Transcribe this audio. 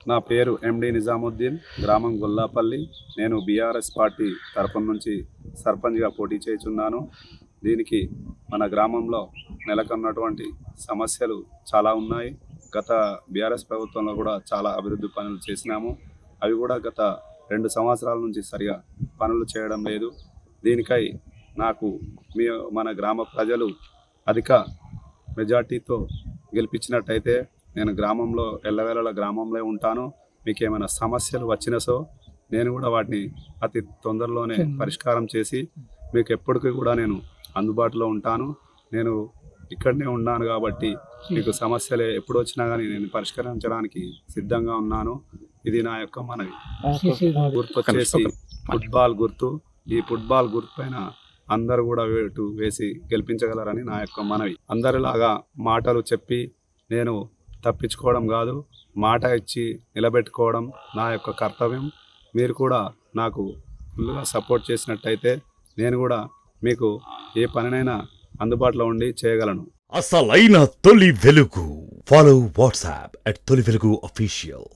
నా పేరు ఎండి నిజాముద్దీన్, గ్రామం గొల్లాపల్లి. నేను బీఆర్ఎస్ పార్టీ తరపున నుంచి సర్పంచ్గా పోటీ చేయుచున్నాను. దీనికి మన గ్రామంలో నెలకొన్నటువంటి సమస్యలు చాలా ఉన్నాయి. గత బీఆర్ఎస్ ప్రభుత్వంలో కూడా చాలా అభివృద్ధి పనులు చేసినాము. అవి కూడా గత 2 సంవత్సరాల నుంచి సరిగా పనులు చేయడం లేదు. దీనికై నాకు మన గ్రామ ప్రజలు అధిక మెజార్టీతో గెలిపించినట్టయితే నేను గ్రామంలో ఎల్లవేళలా గ్రామంలో ఉంటాను. మీకు ఏమైనా సమస్యలు వచ్చినసో నేను కూడా వాటిని అతి తొందరలోనే పరిష్కారం చేసి మీకు ఎప్పటికీ కూడా నేను అందుబాటులో ఉంటాను. నేను ఇక్కడనే ఉన్నాను కాబట్టి మీకు సమస్యలు ఎప్పుడు వచ్చినా కానీ నేను పరిష్కరించడానికి సిద్ధంగా ఉన్నాను. ఇది నా యొక్క మనవి. గుర్తు వచ్చేసి ఫుట్బాల్ గుర్తు. ఈ ఫుట్బాల్ గుర్తు పైన అందరూ కూడా వేటు వేసి గెలిపించగలరని నా యొక్క మనవి. అందరిలాగా మాటలు చెప్పి నేను తప్పించుకోవడం కాదు, మాట ఇచ్చి నిలబెట్టుకోవడం నా యొక్క కర్తవ్యం. మీరు కూడా నాకు ఫుల్గా సపోర్ట్ చేసినట్టయితే నేను కూడా మీకు ఏ పనినైనా అందుబాటులో ఉండి చేయగలను. అసలైన తొలి వెలుగు. ఫాలో వాట్సాప్ @తొలి వెలుగు official.